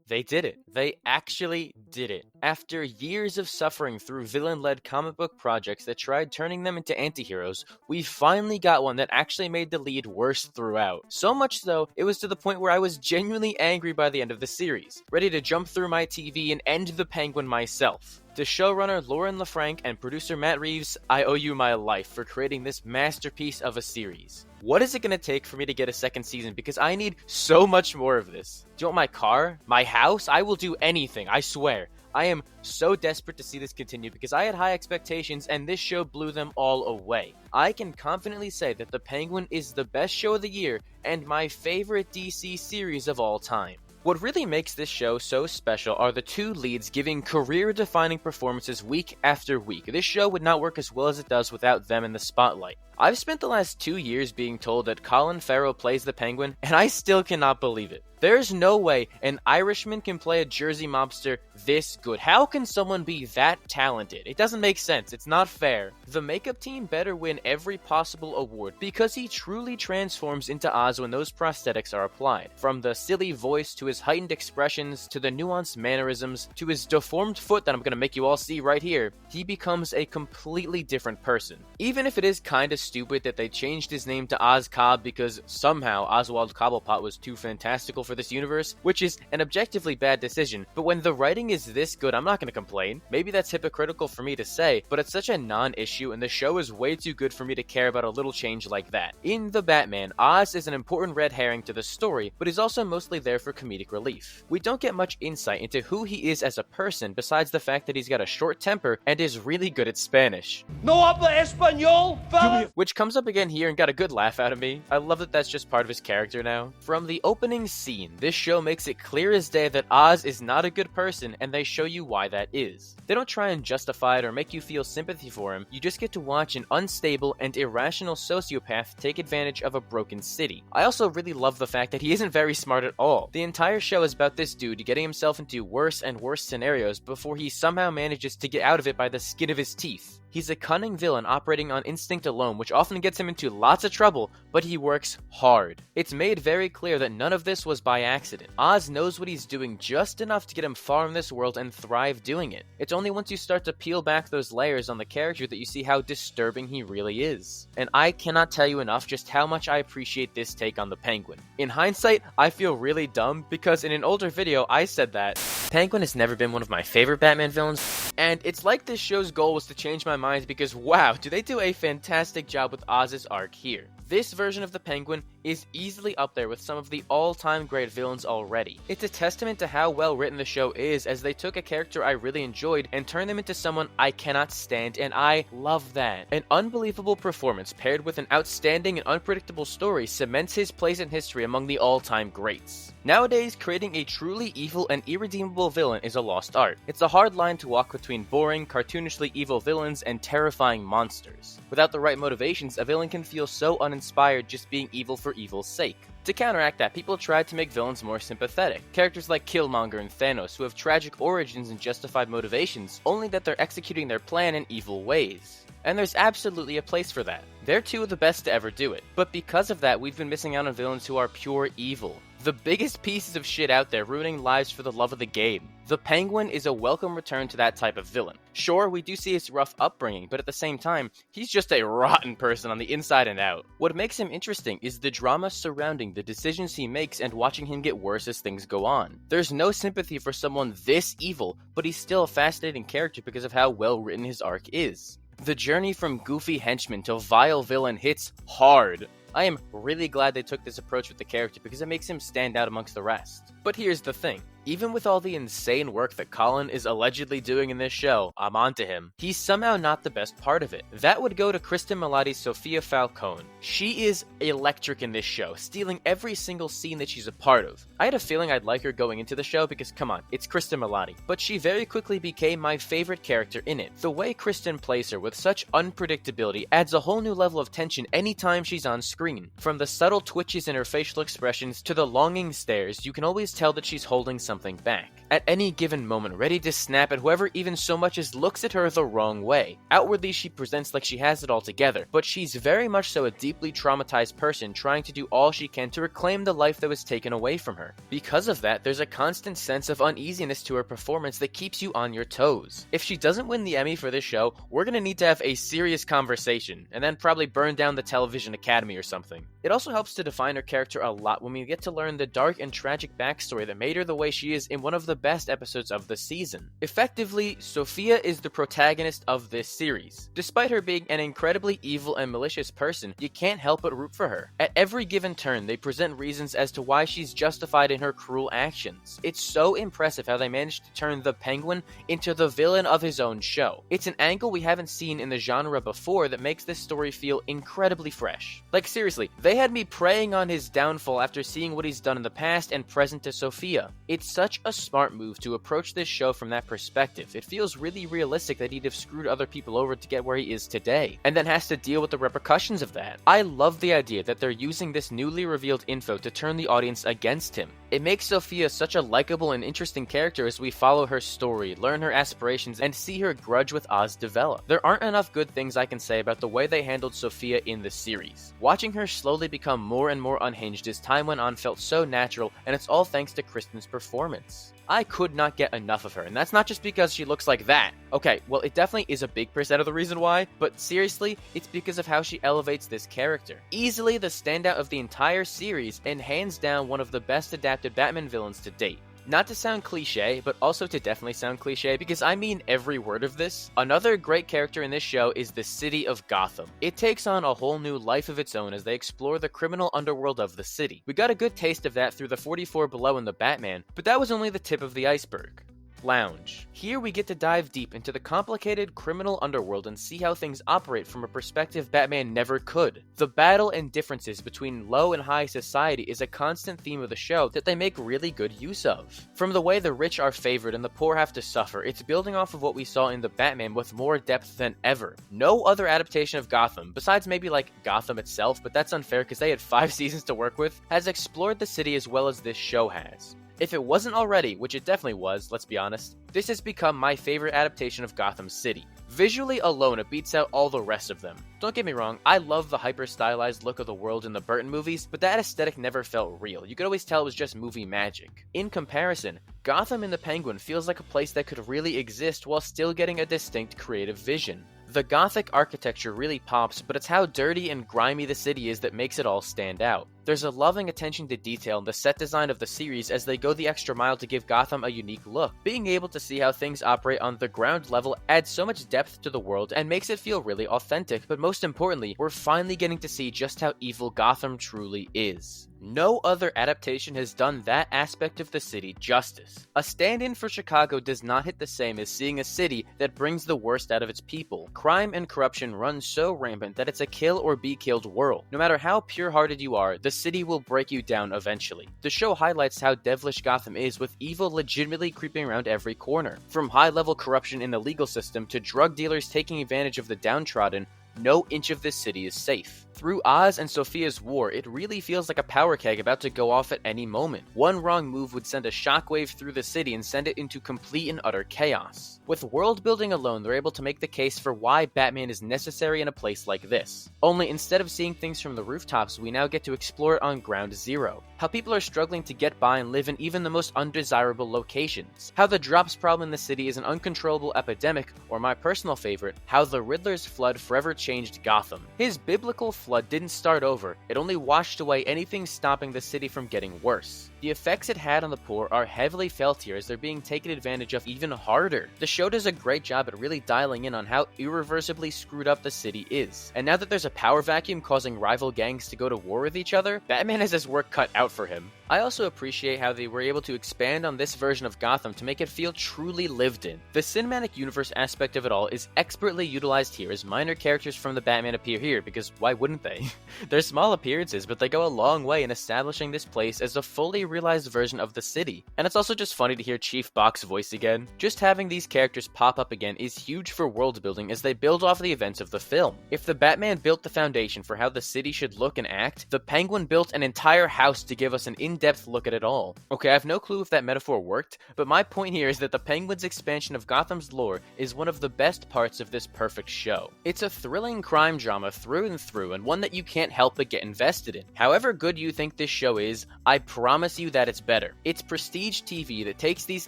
They did it. They actually did it. After years of suffering through villain-led comic book projects that tried turning them into anti-heroes, we finally got one that actually made the lead worse throughout. So much so, it was to the point where I was genuinely angry by the end of the series, ready to jump through my TV and end the Penguin myself. To showrunner Lauren LaFranc and producer Matt Reeves, I owe you my life for creating this masterpiece of a series. What is it going to take for me to get a second season? Because I need so much more of this. Do you want my car? My house? I will do anything, I swear. I am so desperate to see this continue because I had high expectations and this show blew them all away. I can confidently say that The Penguin is the best show of the year and my favorite DC series of all time. What really makes this show so special are the two leads giving career-defining performances week after week. This show would not work as well as it does without them in the spotlight. I've spent the last 2 years being told that Colin Farrell plays the Penguin, and I still cannot believe it. There's no way an Irishman can play a Jersey mobster this good. How can someone be that talented? It doesn't make sense. It's not fair. The makeup team better win every possible award because he truly transforms into Oz when those prosthetics are applied. From the silly voice to his heightened expressions to the nuanced mannerisms to his deformed foot that I'm going to make you all see right here, he becomes a completely different person. Even if it is kinda stupid that they changed his name to Oz Cobb because somehow Oswald Cobblepot was too fantastical for this universe, which is an objectively bad decision, but when the writing is this good, I'm not going to complain. Maybe that's hypocritical for me to say, but it's such a non-issue and the show is way too good for me to care about a little change like that. In The Batman, Oz is an important red herring to the story, but he's also mostly there for comedic relief. We don't get much insight into who he is as a person besides the fact that he's got a short temper and is really good at Spanish. No habla español, fella! Which comes up again here and got a good laugh out of me. I love that that's just part of his character now. From the opening scene, this show makes it clear as day that Oz is not a good person and they show you why that is. They don't try and justify it or make you feel sympathy for him, you just get to watch an unstable and irrational sociopath take advantage of a broken city. I also really love the fact that he isn't very smart at all. The entire show is about this dude getting himself into worse and worse scenarios before he somehow manages to get out of it by the skin of his teeth. He's a cunning villain operating on instinct alone, which often gets him into lots of trouble, but he works hard. It's made very clear that none of this was by accident. Oz knows what he's doing just enough to get him far in this world and thrive doing it. It's only once you start to peel back those layers on the character that you see how disturbing he really is. And I cannot tell you enough just how much I appreciate this take on the Penguin. In hindsight, I feel really dumb because in an older video I said that Penguin has never been one of my favorite Batman villains, and it's like this show's goal was to change my mind because wow, do they do a fantastic job with Oz's arc here. This version of the Penguin is easily up there with some of the all-time great villains already. It's a testament to how well written the show is as they took a character I really enjoyed and turned them into someone I cannot stand, and I love that. An unbelievable performance paired with an outstanding and unpredictable story cements his place in history among the all-time greats. Nowadays, creating a truly evil and irredeemable villain is a lost art. It's a hard line to walk between boring, cartoonishly evil villains and terrifying monsters. Without the right motivations, a villain can feel so uninspired just being evil for evil's sake. To counteract that, people tried to make villains more sympathetic. Characters like Killmonger and Thanos, who have tragic origins and justified motivations, only that they're executing their plan in evil ways. And there's absolutely a place for that. They're two of the best to ever do it. But because of that, we've been missing out on villains who are pure evil. The biggest pieces of shit out there ruining lives for the love of the game. The Penguin is a welcome return to that type of villain. Sure, we do see his rough upbringing, but at the same time, he's just a rotten person on the inside and out. What makes him interesting is the drama surrounding the decisions he makes and watching him get worse as things go on. There's no sympathy for someone this evil, but he's still a fascinating character because of how well written his arc is. The journey from goofy henchman to vile villain hits hard. I am really glad they took this approach with the character because it makes him stand out amongst the rest. But here's the thing. Even with all the insane work that Colin is allegedly doing in this show, I'm onto him, he's somehow not the best part of it. That would go to Kristen Milioti's Sofia Falcone. She is electric in this show, stealing every single scene that she's a part of. I had a feeling I'd like her going into the show because, come on, it's Kristen Milioti. But she very quickly became my favorite character in it. The way Kristen plays her with such unpredictability adds a whole new level of tension anytime she's on screen. From the subtle twitches in her facial expressions to the longing stares, you can always tell that she's holding something something back. At any given moment, ready to snap at whoever even so much as looks at her the wrong way. Outwardly, she presents like she has it all together, but she's very much so a deeply traumatized person trying to do all she can to reclaim the life that was taken away from her. Because of that, there's a constant sense of uneasiness to her performance that keeps you on your toes. If she doesn't win the Emmy for this show, we're gonna need to have a serious conversation, and then probably burn down the television academy or something. It also helps to define her character a lot when we get to learn the dark and tragic backstory that made her the way she is in one of the best episodes of the season. Effectively, Sofia is the protagonist of this series. Despite her being an incredibly evil and malicious person, you can't help but root for her. At every given turn, they present reasons as to why she's justified in her cruel actions. It's so impressive how they managed to turn the Penguin into the villain of his own show. It's an angle we haven't seen in the genre before that makes this story feel incredibly fresh. Like seriously, they had me preying on his downfall after seeing what he's done in the past and present to Sofia. It's such a smart move to approach this show from that perspective. It feels really realistic that he'd have screwed other people over to get where he is today, and then has to deal with the repercussions of that. I love the idea that they're using this newly revealed info to turn the audience against him. It makes Sofia such a likable and interesting character as we follow her story, learn her aspirations, and see her grudge with Oz develop. There aren't enough good things I can say about the way they handled Sofia in the series. Watching her slowly become more and more unhinged as time went on felt so natural, and it's all thanks to Kristen's performance. I could not get enough of her, and that's not just because she looks like that. Okay, well, it definitely is a big percent of the reason why, but seriously, it's because of how she elevates this character. Easily the standout of the entire series, and hands down one of the best adapted Batman villains to date. Not to sound cliche, but also to definitely sound cliche, because I mean every word of this. Another great character in this show is the city of Gotham. It takes on a whole new life of its own as they explore the criminal underworld of the city. We got a good taste of that through the 44 Below in the Batman, but that was only the tip of the iceberg. Lounge. Here we get to dive deep into the complicated criminal underworld and see how things operate from a perspective Batman never could. The battle and differences between low and high society is a constant theme of the show that they make really good use of. From the way the rich are favored and the poor have to suffer, it's building off of what we saw in the Batman with more depth than ever. No other adaptation of Gotham, besides maybe like Gotham itself, but that's unfair because they had 5 seasons to work with, has explored the city as well as this show has. If it wasn't already, which it definitely was, let's be honest, this has become my favorite adaptation of Gotham City. Visually alone, it beats out all the rest of them. Don't get me wrong, I love the hyper-stylized look of the world in the Burton movies, but that aesthetic never felt real. You could always tell it was just movie magic. In comparison, Gotham in the Penguin feels like a place that could really exist while still getting a distinct creative vision. The Gothic architecture really pops, but it's how dirty and grimy the city is that makes it all stand out. There's a loving attention to detail in the set design of the series as they go the extra mile to give Gotham a unique look. Being able to see how things operate on the ground level adds so much depth to the world and makes it feel really authentic, but most importantly, we're finally getting to see just how evil Gotham truly is. No other adaptation has done that aspect of the city justice. A stand-in for Chicago does not hit the same as seeing a city that brings the worst out of its people. Crime and corruption run so rampant that it's a kill or be killed world. No matter how pure-hearted you are, the city will break you down eventually. The show highlights how devilish Gotham is, with evil legitimately creeping around every corner. From high-level corruption in the legal system to drug dealers taking advantage of the downtrodden, no inch of this city is safe. Through Oz and Sofia's war, it really feels like a power keg about to go off at any moment. One wrong move would send a shockwave through the city and send it into complete and utter chaos. With world building alone, they're able to make the case for why Batman is necessary in a place like this. Only instead of seeing things from the rooftops, we now get to explore it on ground zero. How people are struggling to get by and live in even the most undesirable locations. How the drops problem in the city is an uncontrollable epidemic, or my personal favorite, how the Riddler's flood forever changed Gotham. His biblical flood didn't start over, it only washed away anything stopping the city from getting worse. The effects it had on the poor are heavily felt here as they're being taken advantage of even harder. The show does a great job at really dialing in on how irreversibly screwed up the city is. And now that there's a power vacuum causing rival gangs to go to war with each other, Batman has his work cut out for him. I also appreciate how they were able to expand on this version of Gotham to make it feel truly lived in. The cinematic universe aspect of it all is expertly utilized here as minor characters from the Batman appear here, because why wouldn't they? They're small appearances, but they go a long way in establishing this place as a fully realized version of the city. And it's also just funny to hear Chief Bach's voice again. Just having these characters pop up again is huge for world building as they build off the events of the film. If the Batman built the foundation for how the city should look and act, the Penguin built an entire house to give us an in-depth look at it all. Okay, I have no clue if that metaphor worked, but my point here is that the Penguin's expansion of Gotham's lore is one of the best parts of this perfect show. It's a thrilling crime drama through and through, and one that you can't help but get invested in. However good you think this show is, I promise you that it's better. It's prestige TV that takes these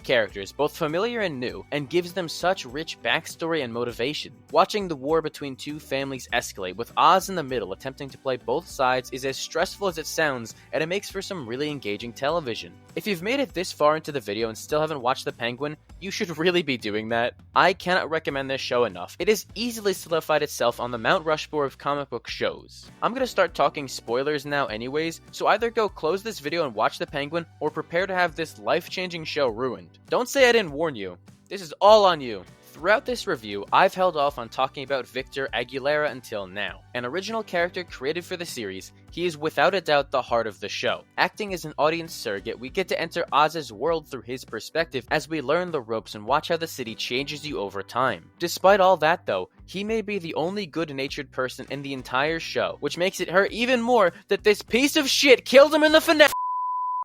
characters, both familiar and new, and gives them such rich backstory and motivation. Watching the war between two families escalate, with Oz in the middle attempting to play both sides, is as stressful as it sounds, and it makes for some really engaging television. If you've made it this far into the video and still haven't watched The Penguin, you should really be doing that. I cannot recommend this show enough. It has easily solidified itself on the Mount Rushmore of comic book shows. I'm gonna start talking spoilers now anyways, so either go close this video and watch The Penguin, or prepare to have this life-changing show ruined. Don't say I didn't warn you. This is all on you. Throughout this review, I've held off on talking about Victor Aguilera until now. An original character created for the series, he is without a doubt the heart of the show. Acting as an audience surrogate, we get to enter Oz's world through his perspective as we learn the ropes and watch how the city changes you over time. Despite all that though, he may be the only good-natured person in the entire show, which makes it hurt even more that this piece of shit killed him in the finale.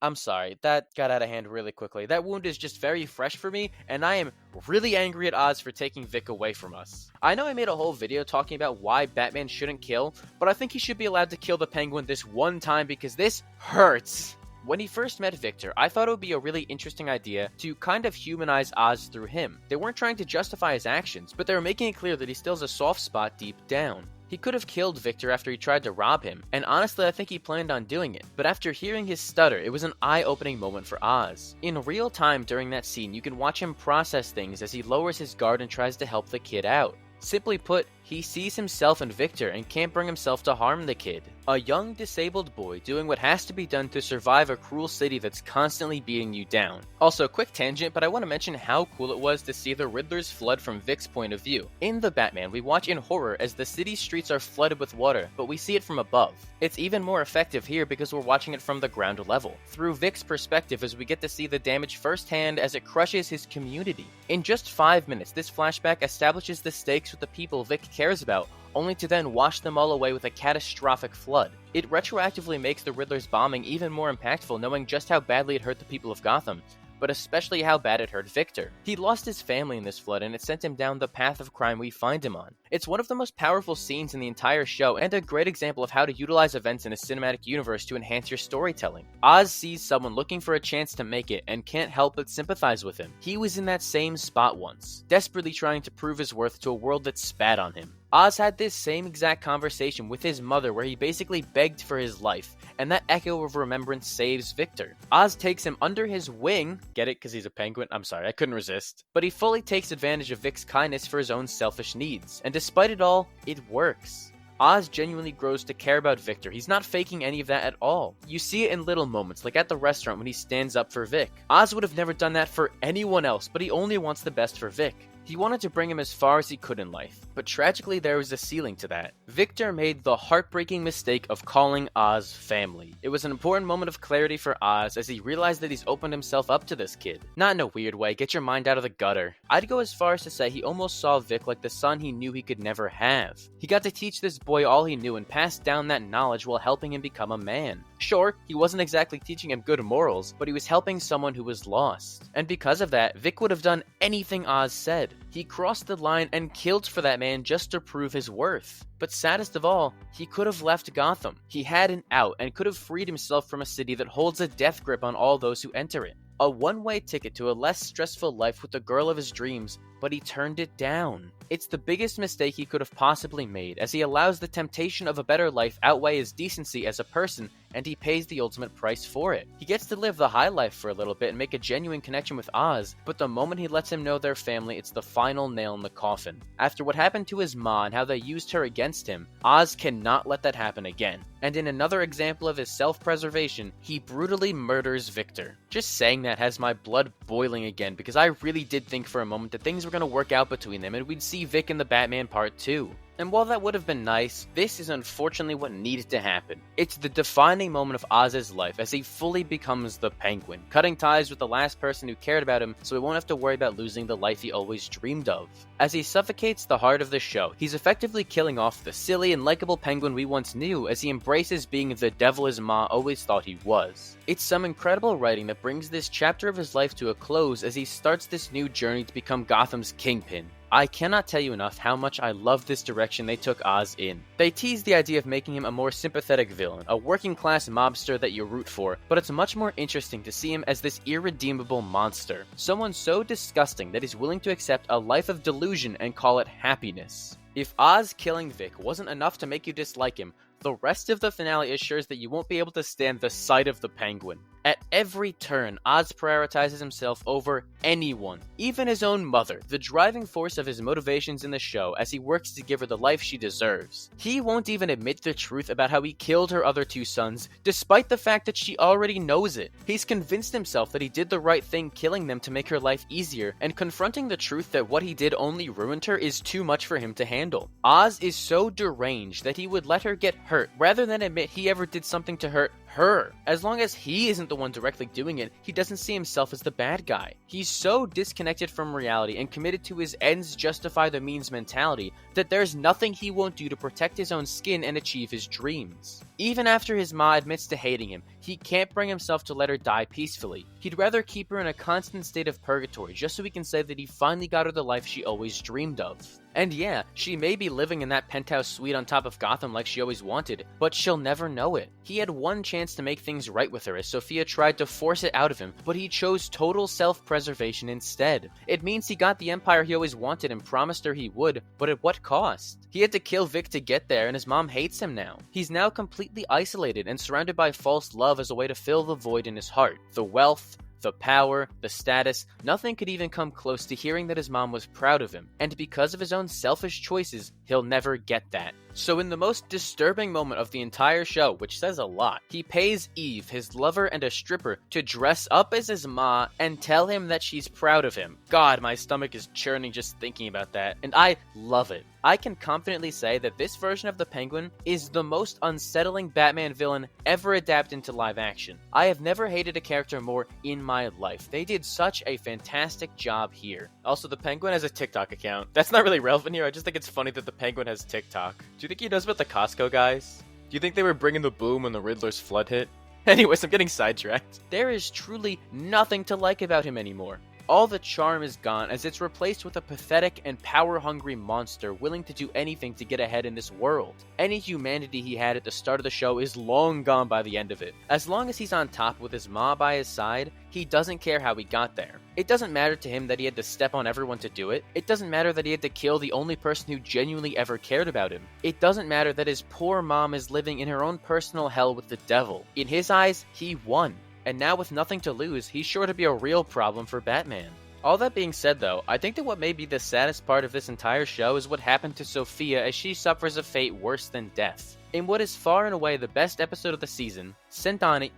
I'm sorry, that got out of hand really quickly. That wound is just very fresh for me, and I am really angry at Oz for taking Vic away from us. I know I made a whole video talking about why Batman shouldn't kill, but I think he should be allowed to kill the Penguin this one time because this hurts. When he first met Victor, I thought it would be a really interesting idea to kind of humanize Oz through him. They weren't trying to justify his actions, but they were making it clear that he still has a soft spot deep down. He could have killed Victor after he tried to rob him, and honestly I think he planned on doing it, but after hearing his stutter, it was an eye-opening moment for Oz. In real time during that scene, you can watch him process things as he lowers his guard and tries to help the kid out. Simply put, he sees himself in Victor and can't bring himself to harm the kid. A young, disabled boy doing what has to be done to survive a cruel city that's constantly beating you down. Also, quick tangent, but I want to mention how cool it was to see the Riddler's flood from Vic's point of view. In The Batman, we watch in horror as the city's streets are flooded with water, but we see it from above. It's even more effective here because we're watching it from the ground level, through Vic's perspective as we get to see the damage firsthand as it crushes his community. In just 5 minutes, this flashback establishes the stakes with the people Vic cares about, only to then wash them all away with a catastrophic flood. It retroactively makes the Riddler's bombing even more impactful, knowing just how badly it hurt the people of Gotham, but especially how bad it hurt Victor. He lost his family in this flood, and it sent him down the path of crime we find him on. It's one of the most powerful scenes in the entire show, and a great example of how to utilize events in a cinematic universe to enhance your storytelling. Oz sees someone looking for a chance to make it, and can't help but sympathize with him. He was in that same spot once, desperately trying to prove his worth to a world that spat on him. Oz had this same exact conversation with his mother where he basically begged for his life, and that echo of remembrance saves Victor. Oz takes him under his wing, get it because he's a penguin? I'm sorry, I couldn't resist. But he fully takes advantage of Vic's kindness for his own selfish needs, and despite it all, it works. Oz genuinely grows to care about Victor. He's not faking any of that at all. You see it in little moments, like at the restaurant when he stands up for Vic. Oz would have never done that for anyone else, but he only wants the best for Vic. He wanted to bring him as far as he could in life, but tragically there was a ceiling to that. Victor made the heartbreaking mistake of calling Oz family. It was an important moment of clarity for Oz as he realized that he's opened himself up to this kid. Not in a weird way, get your mind out of the gutter. I'd go as far as to say he almost saw Vic like the son he knew he could never have. He got to teach this boy all he knew and pass down that knowledge while helping him become a man. Sure, he wasn't exactly teaching him good morals, but he was helping someone who was lost. And because of that, Vic would have done anything Oz said. He crossed the line and killed for that man just to prove his worth. But saddest of all, he could have left Gotham. He had an out and could have freed himself from a city that holds a death grip on all those who enter it. A one-way ticket to a less stressful life with the girl of his dreams, but he turned it down. It's the biggest mistake he could have possibly made, as he allows the temptation of a better life outweigh his decency as a person, and he pays the ultimate price for it. He gets to live the high life for a little bit and make a genuine connection with Oz, but the moment he lets him know they're family, it's the final nail in the coffin. After what happened to his ma and how they used her against him, Oz cannot let that happen again. And in another example of his self-preservation, he brutally murders Victor. Just saying that has my blood boiling again, because I really did think for a moment that things were going to work out between them and we'd see Vic in the Batman Part 2. And while that would have been nice, this is unfortunately what needed to happen. It's the defining moment of Oz's life as he fully becomes the Penguin, cutting ties with the last person who cared about him so he won't have to worry about losing the life he always dreamed of. As he suffocates the heart of the show, he's effectively killing off the silly and likable Penguin we once knew as he embraces being the devil his ma always thought he was. It's some incredible writing that brings this chapter of his life to a close as he starts this new journey to become Gotham's Kingpin. I cannot tell you enough how much I love this direction they took Oz in. They teased the idea of making him a more sympathetic villain, a working class mobster that you root for, but it's much more interesting to see him as this irredeemable monster. Someone so disgusting that he's willing to accept a life of delusion and call it happiness. If Oz killing Vic wasn't enough to make you dislike him, the rest of the finale assures that you won't be able to stand the sight of the Penguin. At every turn, Oz prioritizes himself over anyone, even his own mother, the driving force of his motivations in the show as he works to give her the life she deserves. He won't even admit the truth about how he killed her other two sons, despite the fact that she already knows it. He's convinced himself that he did the right thing killing them to make her life easier, and confronting the truth that what he did only ruined her is too much for him to handle. Oz is so deranged that he would let her get hurt rather than admit he ever did something to hurt her. As long as he isn't the one directly doing it, he doesn't see himself as the bad guy. He's so disconnected from reality and committed to his ends justify the means mentality that there's nothing he won't do to protect his own skin and achieve his dreams. Even after his ma admits to hating him, he can't bring himself to let her die peacefully. He'd rather keep her in a constant state of purgatory just so he can say that he finally got her the life she always dreamed of. And yeah, she may be living in that penthouse suite on top of Gotham like she always wanted, but she'll never know it. He had one chance to make things right with her as Sofia tried to force it out of him, but he chose total self-preservation instead. It means he got the empire he always wanted and promised her he would, but at what cost? He had to kill Vic to get there, and his mom hates him now. He's now completely isolated and surrounded by false love as a way to fill the void in his heart. The wealth, the power, the status, nothing could even come close to hearing that his mom was proud of him, and because of his own selfish choices, he'll never get that. So in the most disturbing moment of the entire show, which says a lot, he pays Eve, his lover and a stripper, to dress up as his ma and tell him that she's proud of him. God, my stomach is churning just thinking about that, and I love it. I can confidently say that this version of the Penguin is the most unsettling Batman villain ever adapted into live action. I have never hated a character more in my life. They did such a fantastic job here. Also, the Penguin has a TikTok account. That's not really relevant here, I just think it's funny that the Penguin has TikTok. Do you think he knows about the Costco guys? Do you think they were bringing the boom when the Riddler's flood hit? Anyways, I'm getting sidetracked. There is truly nothing to like about him anymore. All the charm is gone as it's replaced with a pathetic and power-hungry monster willing to do anything to get ahead in this world. Any humanity he had at the start of the show is long gone by the end of it. As long as he's on top with his ma by his side, he doesn't care how he got there. It doesn't matter to him that he had to step on everyone to do it. It doesn't matter that he had to kill the only person who genuinely ever cared about him. It doesn't matter that his poor mom is living in her own personal hell with the devil. In his eyes, he won. And now with nothing to lose, he's sure to be a real problem for Batman. All that being said though, I think that what may be the saddest part of this entire show is what happened to Sofia as she suffers a fate worse than death. In what is far and away the best episode of the season, Centani,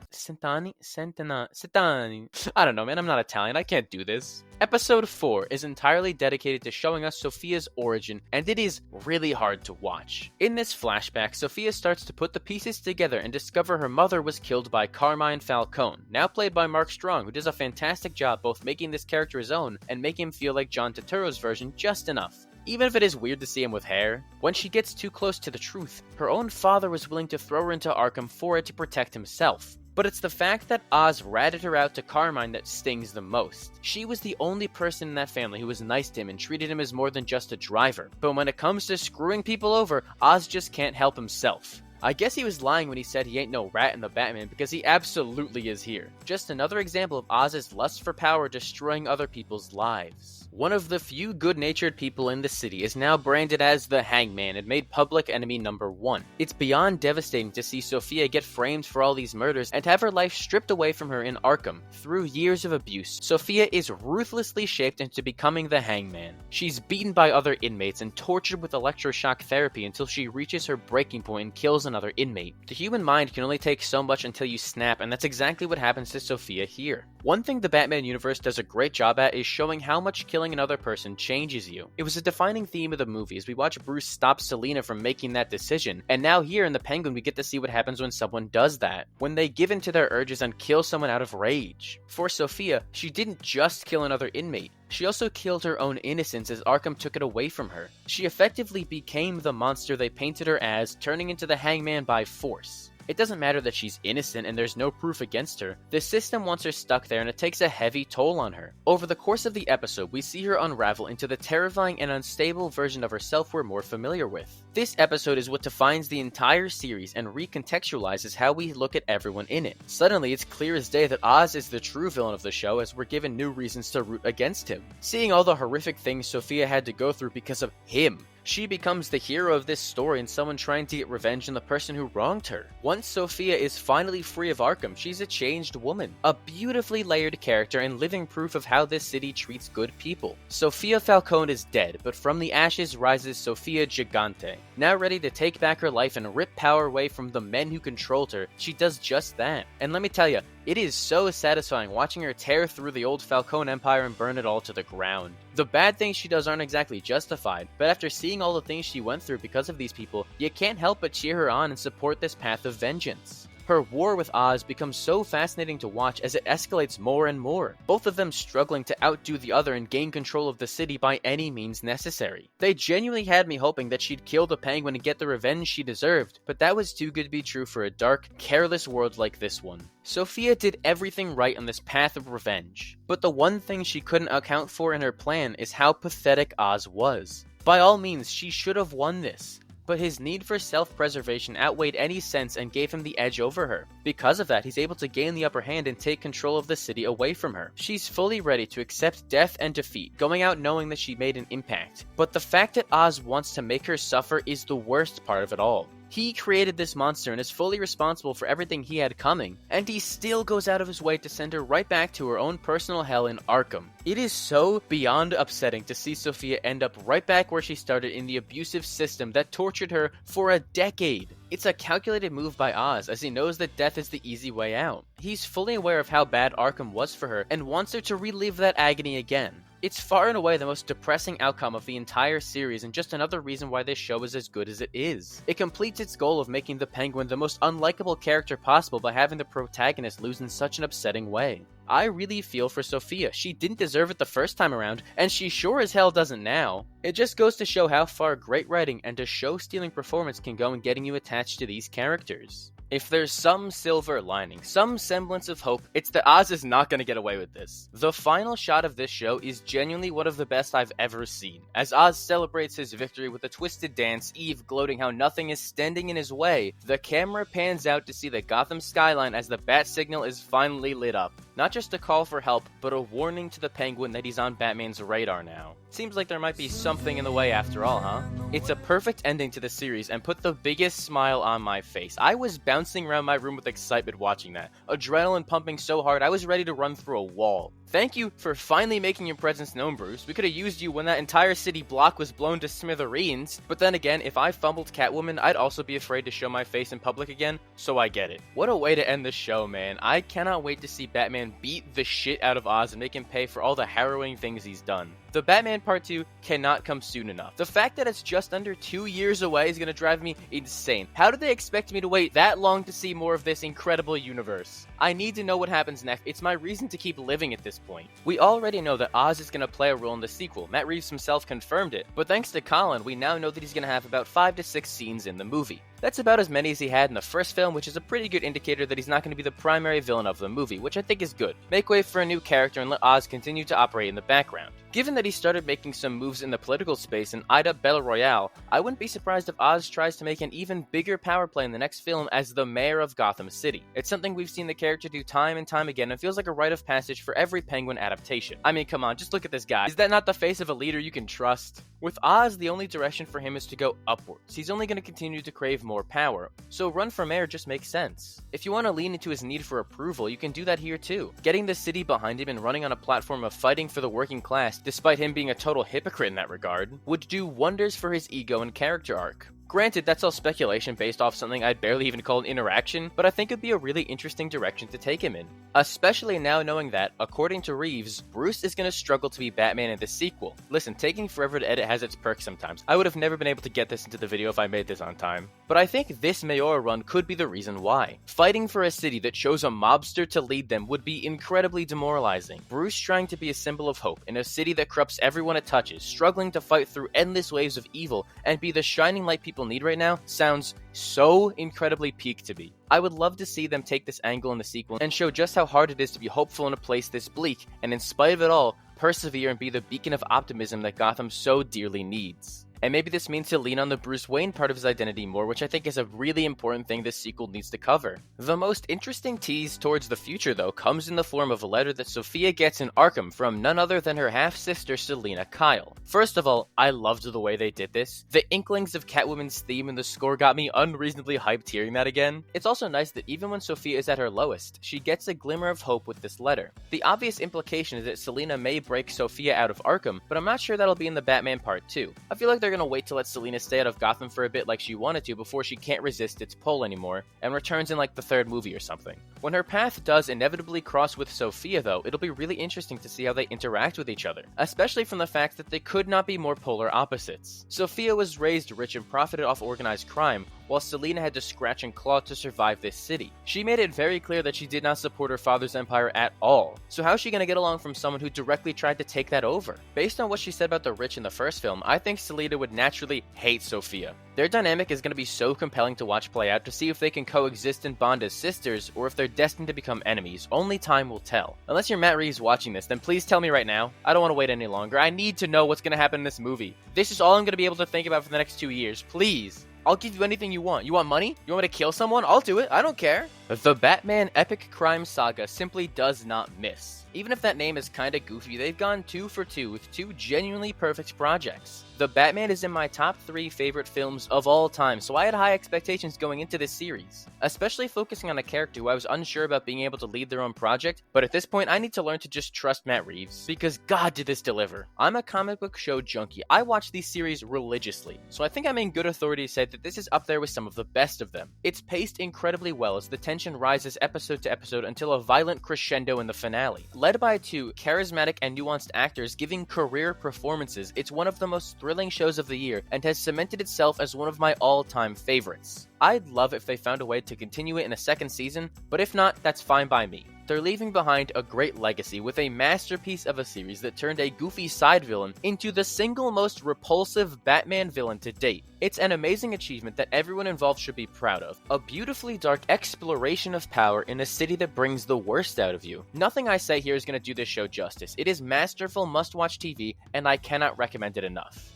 I don't know man, I'm not Italian, I can't do this. Episode 4 is entirely dedicated to showing us Sofia's origin, and it is really hard to watch. In this flashback, Sofia starts to put the pieces together and discover her mother was killed by Carmine Falcone, now played by Mark Strong, who does a fantastic job both making this character his own and making him feel like John Turturro's version just enough. Even if it is weird to see him with hair, when she gets too close to the truth, her own father was willing to throw her into Arkham for it to protect himself. But it's the fact that Oz ratted her out to Carmine that stings the most. She was the only person in that family who was nice to him and treated him as more than just a driver. But when it comes to screwing people over, Oz just can't help himself. I guess he was lying when he said he ain't no rat in the Batman, because he absolutely is here. Just another example of Oz's lust for power destroying other people's lives. One of the few good-natured people in the city is now branded as the Hangman and made public enemy number 1. It's beyond devastating to see Sofia get framed for all these murders and have her life stripped away from her in Arkham. Through years of abuse, Sofia is ruthlessly shaped into becoming the Hangman. She's beaten by other inmates and tortured with electroshock therapy until she reaches her breaking point and kills kills another inmate. The human mind can only take so much until you snap, and that's exactly what happens to Sofia here. One thing the Batman universe does a great job at is showing how much killing another person changes you. It was a defining theme of the movie as we watch Bruce stop Selina from making that decision, and now here in the Penguin we get to see what happens when someone does that, when they give in to their urges and kill someone out of rage. For Sofia, she didn't just kill another inmate, she also killed her own innocence as Arkham took it away from her. She effectively became the monster they painted her as, turning into the Hangman by force. It doesn't matter that she's innocent and there's no proof against her. The system wants her stuck there and it takes a heavy toll on her. Over the course of the episode, we see her unravel into the terrifying and unstable version of herself we're more familiar with. This episode is what defines the entire series and recontextualizes how we look at everyone in it. Suddenly, it's clear as day that Oz is the true villain of the show as we're given new reasons to root against him. Seeing all the horrific things Sofia had to go through because of him, she becomes the hero of this story and someone trying to get revenge on the person who wronged her. Once Sofia is finally free of Arkham, she's a changed woman. A beautifully layered character and living proof of how this city treats good people. Sofia Falcone is dead, but from the ashes rises Sofia Gigante. Now ready to take back her life and rip power away from the men who controlled her, she does just that. And let me tell you, it is so satisfying watching her tear through the old Falcone Empire and burn it all to the ground. The bad things she does aren't exactly justified, but after seeing all the things she went through because of these people, you can't help but cheer her on and support this path of vengeance. Her war with Oz becomes so fascinating to watch as it escalates more and more, both of them struggling to outdo the other and gain control of the city by any means necessary. They genuinely had me hoping that she'd kill the Penguin and get the revenge she deserved, but that was too good to be true for a dark, careless world like this one. Sofia did everything right on this path of revenge, but the one thing she couldn't account for in her plan is how pathetic Oz was. By all means, she should have won this, but his need for self-preservation outweighed any sense and gave him the edge over her. Because of that, he's able to gain the upper hand and take control of the city away from her. She's fully ready to accept death and defeat, going out knowing that she made an impact. But the fact that Oz wants to make her suffer is the worst part of it all. He created this monster and is fully responsible for everything he had coming, and he still goes out of his way to send her right back to her own personal hell in Arkham. It is so beyond upsetting to see Sofia end up right back where she started in the abusive system that tortured her for a decade. It's a calculated move by Oz, as he knows that death is the easy way out. He's fully aware of how bad Arkham was for her, and wants her to relive that agony again. It's far and away the most depressing outcome of the entire series, and just another reason why this show is as good as it is. It completes its goal of making the Penguin the most unlikable character possible by having the protagonist lose in such an upsetting way. I really feel for Sofia. She didn't deserve it the first time around, and she sure as hell doesn't now. It just goes to show how far great writing and a show-stealing performance can go in getting you attached to these characters. If there's some silver lining, some semblance of hope, it's that Oz is not going to get away with this. The final shot of this show is genuinely one of the best I've ever seen. As Oz celebrates his victory with a twisted dance, Eve gloating how nothing is standing in his way, the camera pans out to see the Gotham skyline as the bat signal is finally lit up. Not just a call for help, but a warning to the Penguin that he's on Batman's radar now. Seems like there might be something in the way after all, huh? It's a perfect ending to the series and put the biggest smile on my face. I was bouncing around my room with excitement watching that. Adrenaline pumping so hard I was ready to run through a wall. Thank you for finally making your presence known, Bruce. We could have used you when that entire city block was blown to smithereens. But then again, if I fumbled Catwoman, I'd also be afraid to show my face in public again, so I get it. What a way to end the show, man. I cannot wait to see Batman beat the shit out of Oz and make him pay for all the harrowing things he's done. The Batman Part 2 cannot come soon enough. The fact that it's just under 2 years away is going to drive me insane. How did they expect me to wait that long to see more of this incredible universe? I need to know what happens next. It's my reason to keep living at this point. We already know that Oz is going to play a role in the sequel. Matt Reeves himself confirmed it. But thanks to Colin, we now know that he's going to have about 5 to 6 scenes in the movie. That's about as many as he had in the first film, which is a pretty good indicator that he's not going to be the primary villain of the movie, which I think is good. Make way for a new character and let Oz continue to operate in the background. Given that he started making some moves in the political space in Ida Belle Royale, I wouldn't be surprised if Oz tries to make an even bigger power play in the next film as the mayor of Gotham City. It's something we've seen the character do time and time again and feels like a rite of passage for every Penguin adaptation. I mean, come on, just look at this guy. Is that not the face of a leader you can trust? With Oz, the only direction for him is to go upwards. He's only going to continue to crave more power, so run for mayor just makes sense. If you want to lean into his need for approval, you can do that here too. Getting the city behind him and running on a platform of fighting for the working class, despite him being a total hypocrite in that regard, would do wonders for his ego and character arc. Granted, that's all speculation based off something I'd barely even call an interaction, but I think it'd be a really interesting direction to take him in. Especially now knowing that, according to Reeves, Bruce is going to struggle to be Batman in the sequel. Listen, taking forever to edit has its perks sometimes. I would have never been able to get this into the video if I made this on time. But I think this Mayora run could be the reason why. Fighting for a city that chose a mobster to lead them would be incredibly demoralizing. Bruce trying to be a symbol of hope in a city that corrupts everyone it touches, struggling to fight through endless waves of evil and be the shining light people need right now, sounds so incredibly peak to me. I would love to see them take this angle in the sequel and show just how hard it is to be hopeful in a place this bleak, and in spite of it all, persevere and be the beacon of optimism that Gotham so dearly needs. And maybe this means to lean on the Bruce Wayne part of his identity more, which I think is a really important thing this sequel needs to cover. The most interesting tease towards the future, though, comes in the form of a letter that Sofia gets in Arkham from none other than her half-sister Selina Kyle. First of all, I loved the way they did this. The inklings of Catwoman's theme in the score got me unreasonably hyped hearing that again. It's also nice that even when Sofia is at her lowest, she gets a glimmer of hope with this letter. The obvious implication is that Selina may break Sofia out of Arkham, but I'm not sure that'll be in the Batman part 2. I feel like they're gonna wait to let Selina stay out of Gotham for a bit like she wanted to before she can't resist its pull anymore, and returns in like the third movie or something. When her path does inevitably cross with Sofia though, it'll be really interesting to see how they interact with each other, especially from the fact that they could not be more polar opposites. Sofia was raised rich and profited off organized crime, while Selina had to scratch and claw to survive this city. She made it very clear that she did not support her father's empire at all. So how's she gonna get along from someone who directly tried to take that over? Based on what she said about the rich in the first film, I think Selina would naturally hate Sofia. Their dynamic is gonna be so compelling to watch play out to see if they can coexist and bond as sisters, or if they're destined to become enemies. Only time will tell. Unless you're Matt Reeves watching this, then please tell me right now. I don't want to wait any longer. I need to know what's gonna happen in this movie. This is all I'm gonna be able to think about for the next 2 years. Please. I'll give you anything you want. You want money? You want me to kill someone? I'll do it. I don't care. The Batman Epic Crime Saga simply does not miss. Even if that name is kinda goofy, they've gone 2 for 2 with 2 genuinely perfect projects. The Batman is in my top 3 favorite films of all time, so I had high expectations going into this series. Especially focusing on a character who I was unsure about being able to lead their own project, but at this point I need to learn to just trust Matt Reeves, because God did this deliver. I'm a comic book show junkie. I watch these series religiously, so I think I'm in good authority to say that this is up there with some of the best of them. It's paced incredibly well as the tension rises episode to episode until a violent crescendo in the finale. Led by 2 charismatic and nuanced actors giving career performances, it's one of the most thrilling shows of the year and has cemented itself as one of my all-time favorites. I'd love if they found a way to continue it in a second season, but if not, that's fine by me. They're leaving behind a great legacy with a masterpiece of a series that turned a goofy side villain into the single most repulsive Batman villain to date. It's an amazing achievement that everyone involved should be proud of. A beautifully dark exploration of power in a city that brings the worst out of you. Nothing I say here is going to do this show justice. It is masterful must-watch TV, and I cannot recommend it enough.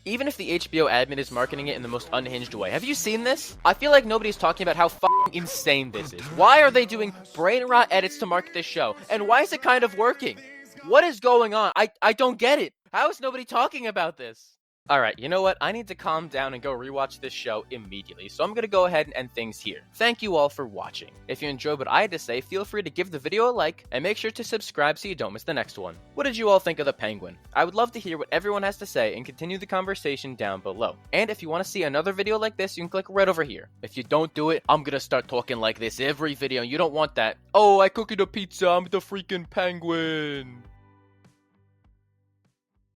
Even if the HBO admin is marketing it in the most unhinged way. Have you seen this? I feel like nobody's talking about how f***ing insane this is. Why are they doing brain rot edits to market this show? And why is it kind of working? What is going on? I don't get it. How is nobody talking about this? Alright, you know what? I need to calm down and go rewatch this show immediately, so I'm gonna go ahead and end things here. Thank you all for watching. If you enjoyed what I had to say, feel free to give the video a like, and make sure to subscribe so you don't miss the next one. What did you all think of the Penguin? I would love to hear what everyone has to say and continue the conversation down below. And if you want to see another video like this, you can click right over here. If you don't do it, I'm gonna start talking like this every video, and you don't want that. Oh, I cooked a pizza, I'm the freaking Penguin.